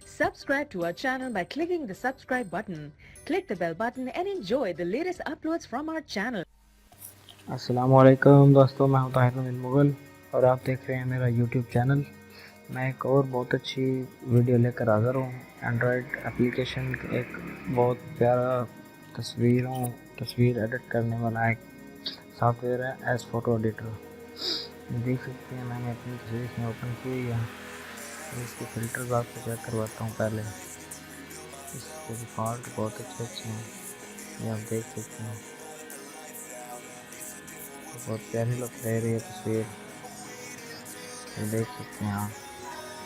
Subscribe to our channel by clicking the subscribe button. Click the bell button and enjoy the latest uploads from our channel. अस्सलामुअलैकुम दोस्तों, मैं हूं ताहिर मुगल और आप देख रहे हैं मेरा यूट्यूब चैनल। मैं एक और बहुत अच्छी वीडियो लेकर हाज़िर हूँ। एंड्रॉयड एप्लीकेशन एक बहुत प्यारा तस्वीर एडिट करने वाला एक सॉफ्टवेयर है एस फ़ोटो एडिटर। देख सकते हैं मैंने अपनी तस्वीर इसमें ओपन की हुई है। इसके फ़िल्टर्स आपको चेक करवाता हूँ। पहले इसके डिफ़ॉल्ट बहुत अच्छे हैं, ये आप देख सकते हैं। बहुत प्यारी लुक दे रही है तस्वीर, ये देख सकते हैं आप।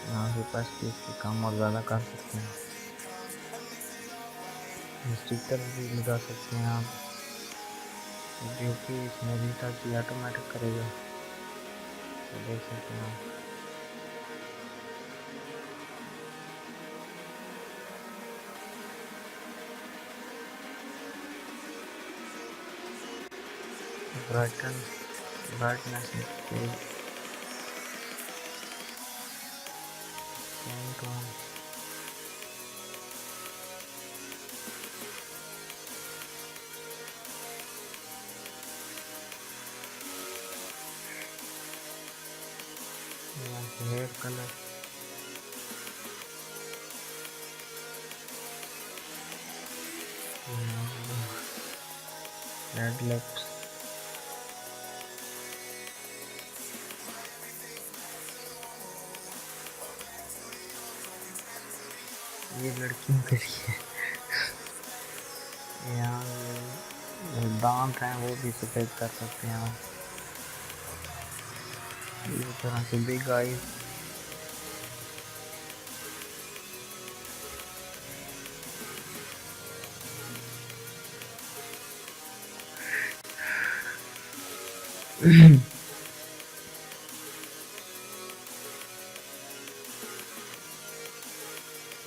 यहाँ से पास इसकी कम और ज़्यादा कर सकते हैं। स्टिकर भी लगा सकते हैं आप, जो कि इसमें रीटच भी ऑटोमेटिक करेगा। तो देख सकते हैं आप। Brightness hair colour, red lips, ये लड़कियों के लिए यहाँ दांत हैं वो भी सफ़ेद कर सकते हैं आप। इस तरह से big eyes,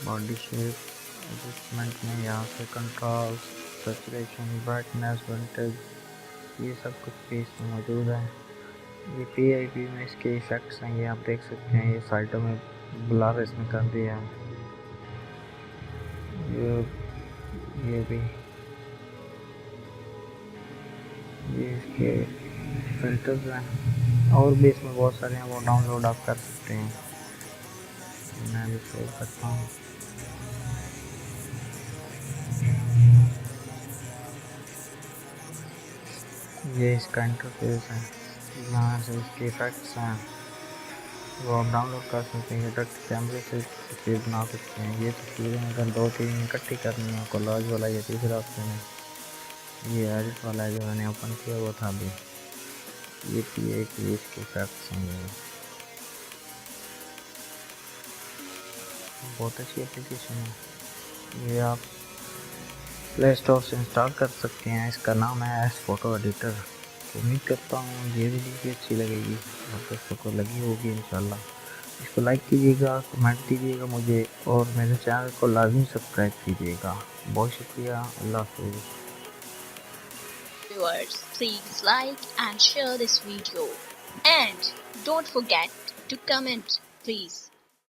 body shape adjustment में यहाँ से कंट्रास्ट, सैचुरेशन, ब्राइटनेस, विंटेज, ये सब कुछ भी इसमें मौजूद है। ये पीआईपी में इसके इफेक्ट्स हैं, ये आप देख सकते हैं। ये साइडों में ब्लर इसमें कर दिया है। ये भी ये इसके फिल्टर्स हैं और भी इसमें बहुत सारे हैं, वो डाउनलोड आप कर सकते हैं। मैं भी सेव करता हूँ। ये इसका इंटरफेस है, यहाँ से इसके इफेक्ट्स हैं, वो आप डाउनलोड कर सकते हैं। डायरेक्ट कैमरे से तस्वीर बना सकते हैं। ये तस्वीरें अगर 2-3 इकट्ठी करनी है, कोलाज वाला ये तीसरा ऑप्शन है। ये एडिट वाला है जो मैंने ओपन किया वो था अभी। ये इसके इफेक्ट्स हैं। ये बहुत अच्छी एप्लीकेशन है, ये आप प्ले स्टोर से इंस्टॉल कर सकते हैं। इसका नाम है एस फ़ोटो एडिटर। तो उम्मीद करता हूँ ये वीडियो भी अच्छी लगेगी और दोस्तों को लगी होगी इंशाल्लाह। इसको लाइक कीजिएगा, कमेंट कीजिएगा मुझे और मेरे चैनल को लाजमी सब्सक्राइब कीजिएगा। बहुत शुक्रिया, अल्लाह हाफ़िज़। Viewers, please like and share this video, and don't forget to comment, please.